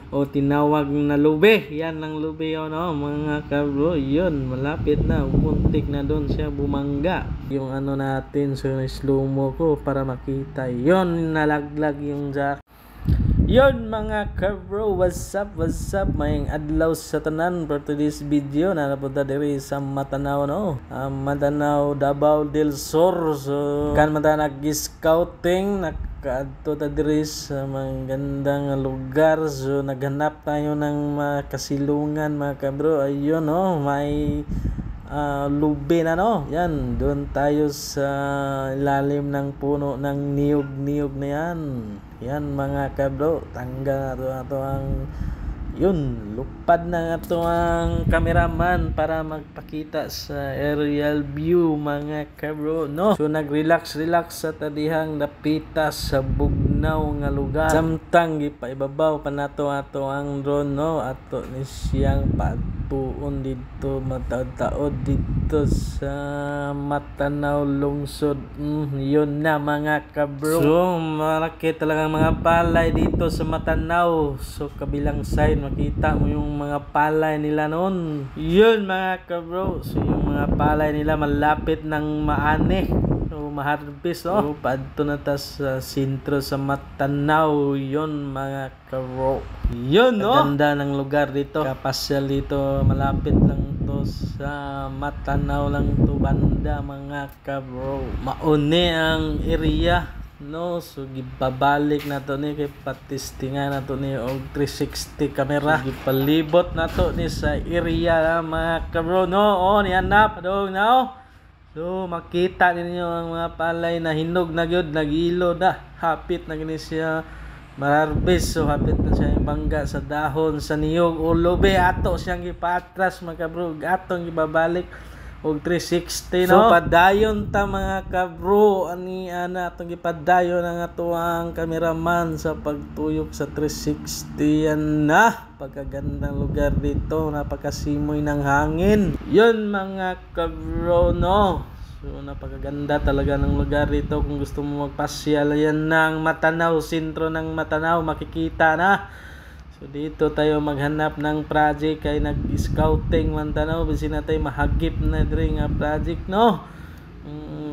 o tinawag na lube. Yan ang lube yun, no, mga kabro. Yun, malapit na, muntik na doon siya bumangga. Yung ano natin, so slow mo ko para makita. Yun, nalaglag yung jack. Yun mga kabro, what's up, mayang adlaw sa tanan for today's video na napunta diri sa Matanao, no, Matanao, Davao del Sur. So kan man ta nag-scouting, nakaadto ta diri sa magandang lugar. So naghanap tayo ng makasilungan mga kabro. Ayun, no, may lube na, no. Yan, doon tayo sa ilalim ng puno ng niyog na yan. Yan mga kabro, tanggal na ito ang yun, lupad na ito ang cameraman para magpakita sa aerial view mga kabro, no. So nag-relax sa tadihang napita sa bugnaw nga lugar. Samtang gipaibabaw pa nato ato ang drone, no, ato ni siyang patuon dito mataod-taod dito sa Matanao lungsod. Yun na mga kabro. So malaki talaga mga palay dito sa Matanao. So kabilang side makita mo yung mga palay nila noon. Yun mga kabro. So yung mga palay nila malapit ng maani. So maharbis, no. So padto na ta sa sentro sa Matanao. Yun mga kabro. Yun, no. Ganda ng lugar dito. Kapasyal dito. Malapit lang to sa Matanao lang to banda mga kabro. Mauni ang area, no. So gibabalik na to ni kay patistingan na to ni og 360 camera. So, gipalibot na to ni sa area mga kabro, no. O niyan na padong now. So makita ninyo ang mga palay na hinog na gyud, nagilo na, hapit na gini siya mararbis. So hapit na siya bangga sa dahon sa niyog o lube. Ato siyang gipatras mga kabro, atong gibabalik og 360, no. So padayon ta mga kabro, ani ana atong gipadayon ang ato ang cameraman sa pagtuyok sa 360. Yan na, pagkagandang lugar dito, napakasimoy ng hangin. Yun mga kabro, no. So napakaganda talaga ng lugar dito. Kung gusto mo magpasyal, yan ng Matanao, sentro ng Matanao, makikita na. So dito tayo maghanap ng project kay nag-scouting man tanaw bisin na tayo mahagip na diri nga project, no.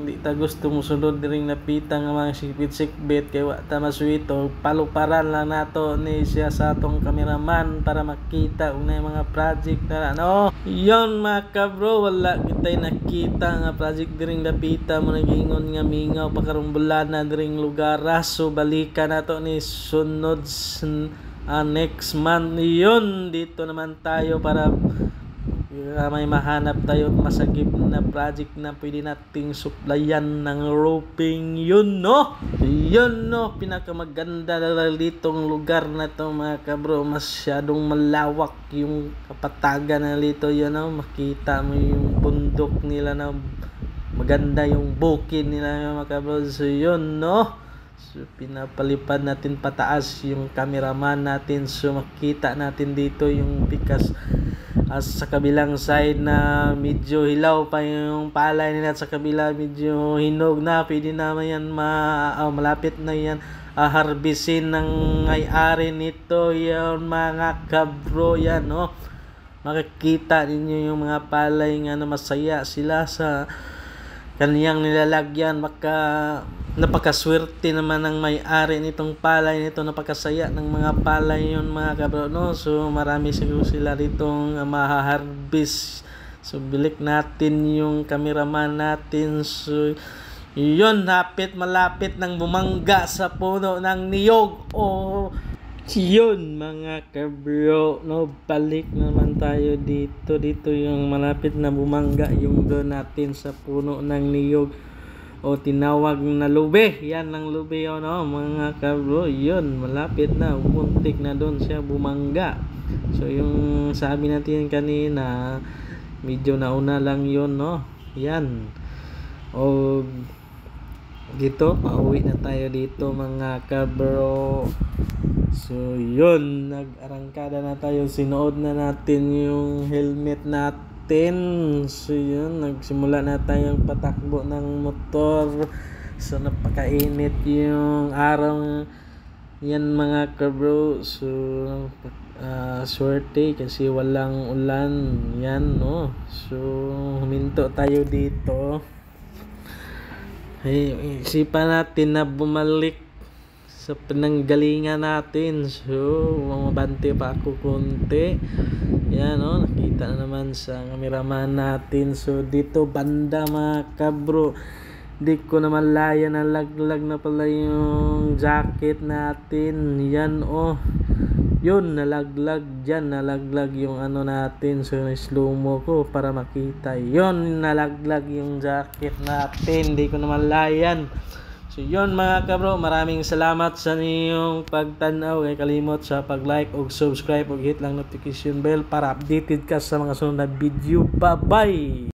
Di ta gusto mo sunod diri napita nga mga sikbit kay wa ta masuito. Paluparan lang nato ni siya sa atong cameraman para makita kung na mga project na, no. Yon mga kabro, wala kitay nakita nga project diri napita mo nagingon nga mingaw pa karong bulan na diri lugar. So balikan nato ni sunod next month. Yun, dito naman tayo para may mahanap tayo masagip na project na pwede nating supplyan ng roofing. Yun, no. Yun, no, pinakamaganda na ditong lugar na to mga kabro. Masyadong malawak yung kapatagan na dito. Yun, no, makita mo yung bundok nila na maganda, yung bukid nila mga kabro. So yun, no. So pinapalipad natin pataas yung cameraman natin. So makita natin dito yung pikas sa kabilang side na medyo hilaw pa yung palay nila, sa kabila medyo hinog na. Pwede naman yan malapit na yan harbisin ng may-ari nito. Yan mga kabro, yan, no. Makikita ninyo yung mga palay nga na masaya sila sa kaniyang nilalagyan. Napakaswerte naman ng may-ari nitong palay nito, napakasaya ng mga palay yun mga kabro, no. So marami siguro sila ditong mahaharbis. So bilik natin yung cameraman natin. So yun, malapit nang bumangga sa puno ng niyog. Yun mga kabro, no. Balik naman tayo dito yung malapit na bumangga yung doon natin sa puno ng niyog o tinawag na lube. Yan ang lube yun, no, mga kabro. Yun, malapit na, muntik na doon siya bumangga. So yung sabi natin kanina, medyo nauna lang yun, no. Yan, o dito pauwi na tayo dito mga kabro. So yun, nag-arangkada na tayo, sinuod na natin yung helmet natin. So yun, nagsimula na tayong patakbo ng motor. So napakainit yung araw Yan mga kabro, so swerte kasi walang ulan yan, no. So huminto tayo dito. Isipan natin na bumalik sa pinanggalingan natin. So mamabante pa ako konti. Yan, no, nakita na naman sa cameraman natin. So dito banda mga kabro, di ko naman laya, nalaglag na pala yung jacket natin. Yan, oh, yun, nalaglag dyan, nalaglag yung ano natin. So slow mo ko para makita. Yun, nalaglag yung jacket natin, di ko naman layan. So yun mga kabro, maraming salamat sa inyong pagtanaw. Kay kalimot sa pag-like o subscribe o hit lang notification bell para updated ka sa mga sunod na video. Bye bye.